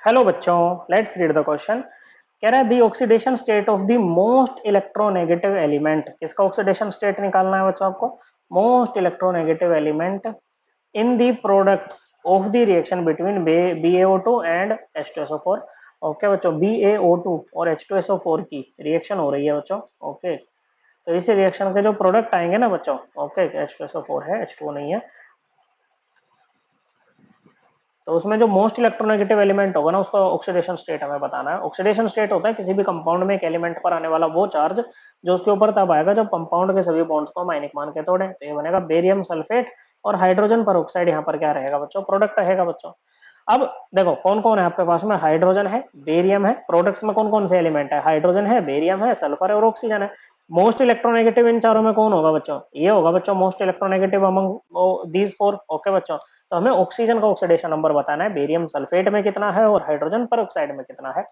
Hello बच्चों, let's read the question. कह रहा है the oxidation state of the most electronegative element. किसका ऑक्सीडेशन स्टेट निकालना है बच्चों आपको? Most electronegative element in the products of the reaction between BaO2 and H2SO4। Okay बच्चों, BaO2 और H2SO4 की रिएक्शन हो रही है बच्चों। ओके, तो इस रिएक्शन के जो प्रोडक्ट आएंगे ना बच्चों, ओके, H2SO4 है, H2O नहीं है, तो उसमें जो मोस्ट इलेक्ट्रोनेगेटिव एलिमेंट होगा ना, उसका ऑक्सीडेशन स्टेट हमें बताना है। ऑक्सीडेशन स्टेट होता है किसी भी कंपाउंड में एक एलिमेंट पर आने वाला वो चार्ज जो उसके ऊपर तब आएगा जब कंपाउंड के सभी बॉन्ड्स को आयनिक मान के तोड़े। तो ये बनेगा बेरियम सल्फेट और हाइड्रोजन पर ऑक्साइड। यहाँ पर क्या रहेगा बच्चों? प्रोडक्ट रहेगा बच्चों। अब देखो कौन कौन है आपके पास में, हाइड्रोजन है, बेरियम है। प्रोडक्ट्स में कौन कौन से एलिमेंट है? हाइड्रोजन है, बेरियम है, सल्फर है और ऑक्सीजन है। मोस्ट इलेक्ट्रोनेगेटिव इन चारों में कौन होगा बच्चों? ये होगा बच्चों most electronegative among these four. Okay बच्चों, तो हमें ऑक्सीजन का ऑक्सीडेशन नंबर बताना है। बेरियम सल्फेट में कितना है और हाइड्रोजन पर में कितना है?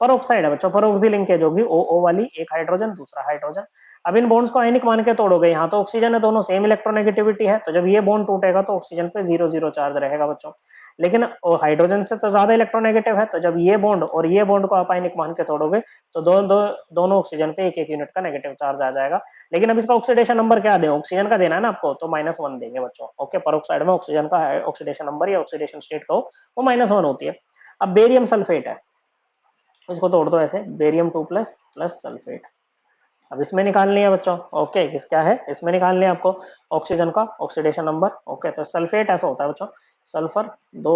परोक्साइड है बच्चों, परोक्सी लिंकेज होगी, ओ वाली, एक हाइड्रोजन दूसरा हाइड्रोजन। अब इन बॉन्ड्स को आयनिक मान के तोड़ोगे, यहाँ तो ऑक्सीजन है, दोनों सेम इलेक्ट्रोनेगेटिविटी है, तो जब ये बॉन्ड टूटेगा तो ऑक्सीजन पे 0 0 चार्ज रहेगा बच्चों। लेकिन हाइड्रोजन से तो ज्यादा इलेक्ट्रोनेगेटिव है, तो जब ये बॉन्ड और ये बॉन्ड को आप आयनिक मान के तोड़ोगे तो दोनों ऑक्सीजन पे एक एक यूनिट का नेगेटिव चार्ज आ जाएगा। लेकिन अब इसका ऑक्सीडेशन नंबर क्या दें? ऑक्सीजन का देना है ना आपको, तो -1 देंगे बच्चों। ओके, परोक्साइड में ऑक्सीजन का ऑक्सीडेशन नंबर या ऑक्सीडेशन स्टेट का वो -1 होती है। अब बेरियम सल्फेट है, इसको तोड़ दो ऐसे, बेरियम 2 प्लस प्लस सल्फेट। अब इसमें निकालनी है बच्चों। ओके, किस क्या है इसमें निकालनी है आपको? ऑक्सीजन का ऑक्सीडेशन नंबर। ओके, तो सल्फेट ऐसा होता है बच्चों, सल्फर दो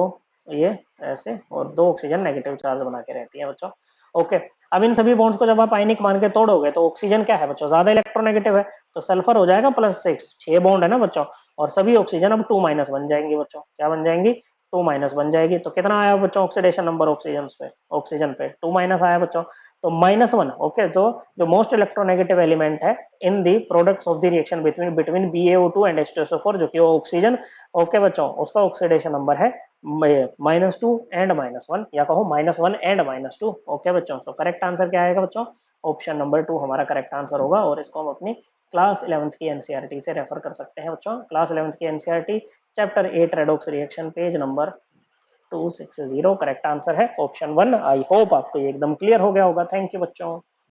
ये ऐसे और दो ऑक्सीजन नेगेटिव चार्ज बना के रहती है बच्चों। ओके, अब इन सभी बॉन्ड्स को जब आप आयनिक मान के तोड़ोगे तो ऑक्सीजन क्या है बच्चों? ज्यादा इलेक्ट्रोनेगेटिव है, तो सल्फर हो जाएगा +6, 6 बॉन्ड है ना बच्चों, और सभी ऑक्सीजन अब 2- बन जाएंगी बच्चों। क्या बन जाएंगी? 2- बन जाएगी। तो कितना आया बच्चों ऑक्सीडेशन नंबर ऑक्सीजन पे? 2- आया बच्चों, तो -1। ओके, तो जो मोस्ट इलेक्ट्रोनेगेटिव एलिमेंट है in the products of the reaction between BaO2 and H2SO4, जो कि ऑक्सीजन, ओके बच्चों, उसका ऑक्सीडेशन नंबर है -2 एंड -1, या कहो -1 एंड -2। ओके बच्चों, तो करेक्ट आंसर क्या आएगा बच्चों? ऑप्शन नंबर 2 हमारा करेक्ट आंसर होगा, और इसको हम अपनी क्लास 11th की एनसीईआरटी से रेफर कर सकते हैं बच्चों। क्लास 11th की NCERT chapter 8 redox reaction, page number 260। Correct answer है ऑप्शन 1। आई होप आपको ये एकदम क्लियर हो गया होगा। थैंक यू बच्चों।